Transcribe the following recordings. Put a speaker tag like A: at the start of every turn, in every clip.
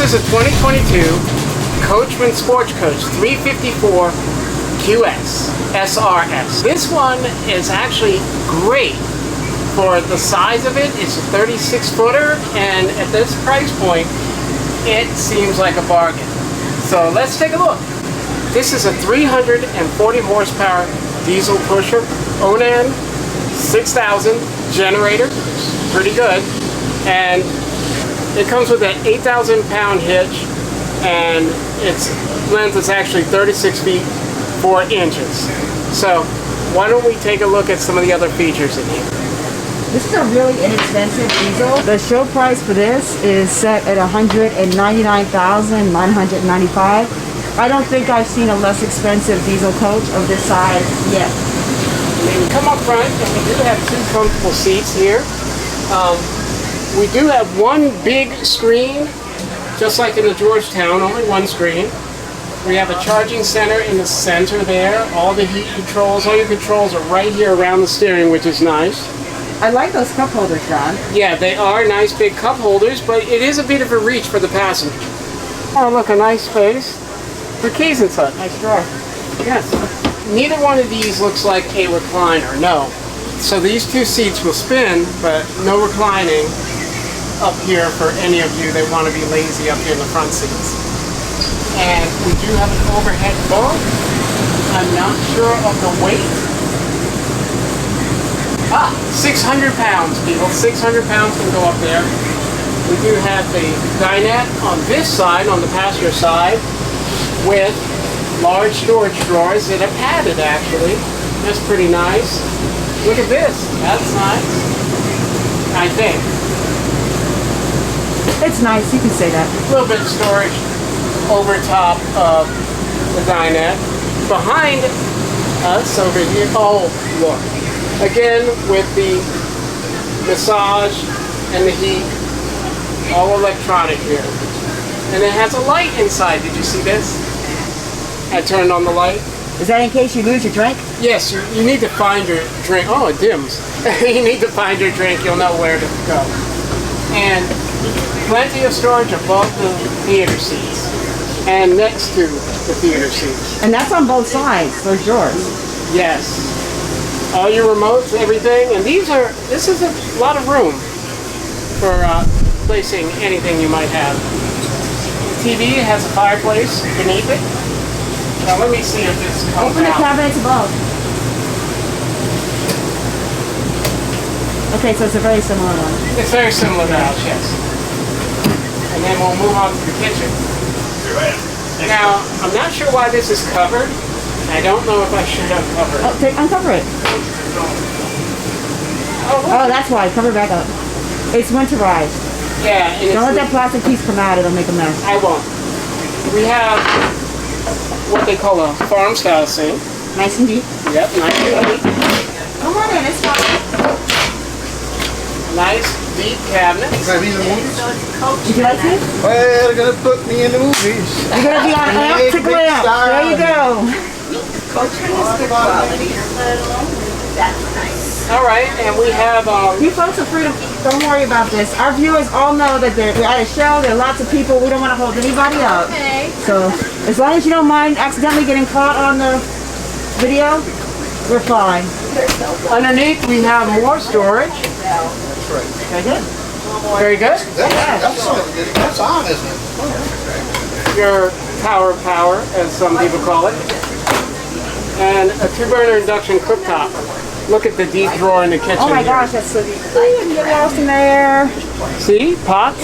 A: This is a 2022 Coachmen Sportscoach 354 QS SRS. This one is actually great for the size of it. It's a 36-footer, and at this price point, it seems like a bargain. So let's take a look. This is a 340 horsepower diesel pusher, Onan 6000 generator, pretty good, and it comes with an 8,000 pound hitch, and its length is actually 36 feet 4 inches. So why don't we take a look at some of the other features in here.
B: This is a really inexpensive diesel. The show price for this is set at $199,995. I don't think I've seen a less expensive diesel coach of this size yet.
A: And then you come up front, and we do have 2 comfortable seats here. We do have one big screen, just like in the Georgetown, only one screen. We have a charging center in the center there. All the heat controls, all your controls are right here around the steering, which is nice.
B: I like those cup holders, John.
A: Yeah, they are nice big cup holders, but it is a bit of a reach for the passenger. Oh, look, a nice space for keys and such.
B: Nice drawer.
A: Yes. Neither one of these looks like a recliner, no. So these 2 seats will spin, but no reclining up here for any of you that want to be lazy up here in the front seats. And we do have an overhead bunk. I'm not sure of the weight. 600 pounds, people. 600 pounds can go up there. We do have the dinette on this side, on the passenger side, with large storage drawers that are padded, actually. That's pretty nice. Look at this. That's nice. I think.
B: It's nice, you can say that.
A: A little bit of storage over top of the dinette. Behind us over here, oh, look. Again, with the massage and the heat, all electronic here. And it has a light inside. Did you see this? I turned on the light.
B: Is that in case you lose your drink?
A: Yes, you need to find your drink. Oh, it dims. You need to find your drink. You'll know where to go. And plenty of storage above the theater seats and next to the theater seats.
B: And that's on both sides, those drawers.
A: Yes. All your remotes, everything, and this is a lot of room for placing anything you might have. The TV has a fireplace beneath it. Now let me see if this comes
B: Open the
A: out.
B: cabinets above. Okay, so it's a very similar one.
A: It's very similar to ours, yes. And then we'll move on to the kitchen. Now, I'm not sure why this is covered. I don't know if I should uncover it.
B: Oh, uncover it. Oh, that's why. Cover it back up. It's winterized.
A: Yeah. And
B: don't let that plastic piece come out. It'll make a mess.
A: I won't. We have what they call a farm style sink.
B: Nice and deep.
A: Yep, nice and deep.
B: Come on in. It's fine.
A: Nice deep cabinet.
C: Can I be in the movies?
B: Would you like to?
C: Well, they're gonna put me in the movies.
B: You're gonna be on AmpedToGlamp. There you go.
D: Coachmen is good quality. That's nice.
A: All right, and we have.
B: You folks are free to. Don't worry about this. Our viewers all know that we're at a show. There are lots of people. We don't want to hold anybody up.
D: Okay.
B: So as long as you don't mind accidentally getting caught on the video, we're fine.
A: Underneath, we have more storage.
B: Very good.
A: Very good.
C: That's on, isn't it?
A: Your power, as some people call it. And a 2-burner induction cooktop. Look at the deep drawer in the kitchen.
B: Oh my gosh, that's so deep. You can get lost in there.
A: See? Pots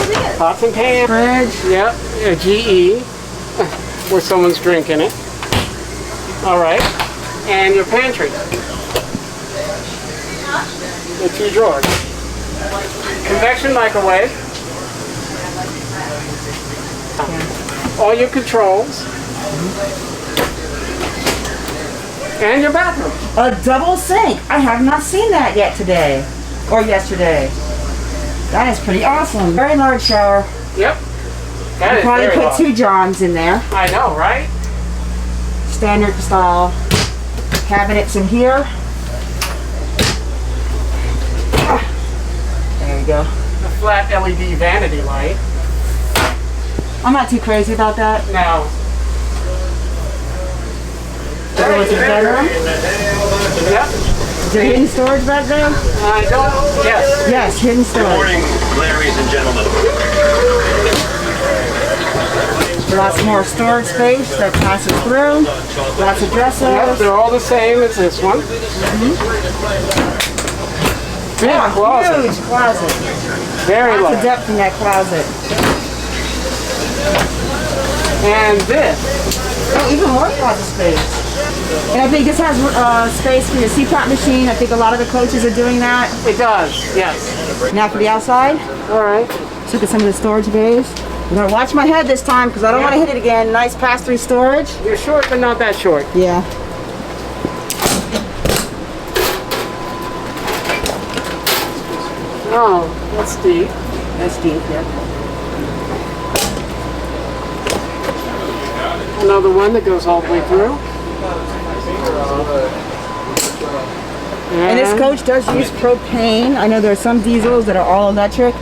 A: and pans.
B: Fridge.
A: Yep, a GE, where someone's drinking it. All right. And your pantry. The 2 drawers. Convection microwave. All your controls. And your bathroom.
B: A double sink. I have not seen that yet today. Or yesterday. That is pretty awesome. Very large shower.
A: Yep. That
B: You
A: is
B: probably
A: very
B: put
A: large.
B: 2 Johns in there.
A: I know, right?
B: Standard style cabinets in here. There you go.
A: The flat LED vanity light.
B: I'm not too crazy about that.
A: Now,
B: There was a bedroom.
A: yep,
B: Is there hidden storage back there?
A: I don't, yes.
B: Yes, hidden storage.
E: Morning, ladies and gentlemen.
B: Lots more storage space that passes through. Lots of dressers.
A: Yep, they're all the same as this one. Big closet.
B: Huge closet.
A: Very
B: Lots of
A: large.
B: depth in that closet.
A: And this.
B: Oh, even more closet space. And I think this has space for your CPAP machine. I think a lot of the coaches are doing that.
A: It does, yes.
B: Now for the outside.
A: All right.
B: Let's look at some of the storage bays. I'm gonna watch my head this time because I don't want to hit it again. Nice pass-through storage.
A: You're short, but not that short.
B: Yeah.
A: Oh, that's deep.
B: That's deep, yeah.
A: Another one that goes all the way through.
B: And this coach does use propane. I know there are some diesels that are all electric.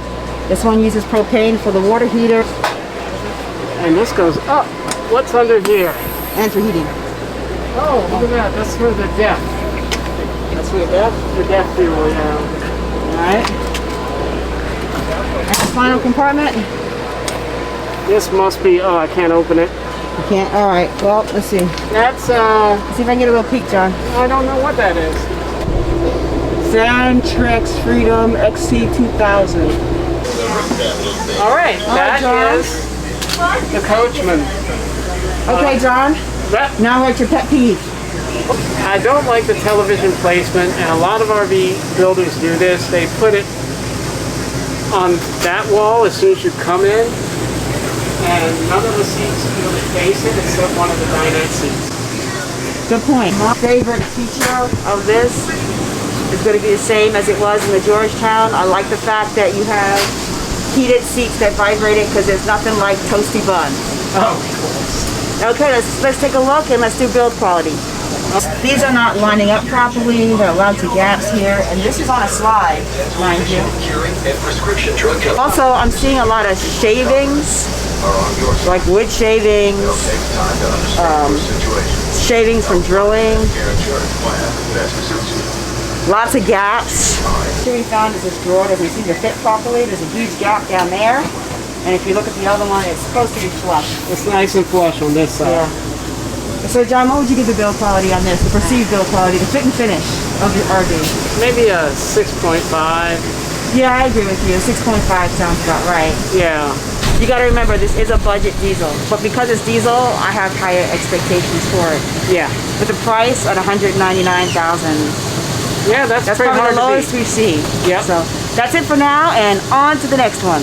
B: This one uses propane for the water heater
A: And this goes up. What's under here?
B: and for heating.
A: Oh, look at that. That's for the depth.
B: That's for your depth.
A: The depth fuel, yeah.
B: Alright. And the final compartment.
A: This must be, oh, I can't open it.
B: You can't. Alright, well, let's see.
A: That's,
B: Let's see if I can get a little peek, John.
A: I don't know what that is.
B: Xantrex Freedom XC2000.
A: All right, that
B: John.
A: is the Coachmen.
B: Okay, John.
A: That,
B: Now what's your pet peeve?
A: I don't like the television placement, and a lot of RV builders do this. They put it on that wall as soon as you come in, and none of the seats really face it except one of the dinette seats.
B: Good point. My favorite feature of this is going to be the same as it was in the Georgetown. I like the fact that you have heated seats that vibrate it because there's nothing like toasty bun.
A: Oh,
B: Okay, let's take a look and let's do build quality. These are not lining up properly. There are lots of gaps here, and this is on a slide, mind you. Also, I'm seeing a lot of shavings, like wood shavings, shavings from drilling. Lots of gaps. What we found is this drawer doesn't seem to fit properly. There's a huge gap down there. And if you look at the other one, it's supposed to be flush.
A: it's nice and flush on this side.
B: Yeah. So John, what would you give the build quality on this? The perceived build quality, the fit and finish of your RV?
A: Maybe a 6.5.
B: Yeah, I agree with you. 6.5 sounds about right.
A: Yeah.
B: You got to remember, this is a budget diesel. But because it's diesel, I have higher expectations for it.
A: Yeah.
B: With the price at $199,000,
A: Yeah, that's
B: that's
A: pretty
B: probably
A: hard
B: the
A: to
B: lowest
A: beat.
B: we've seen.
A: Yep.
B: So that's it for now, and on to the next one.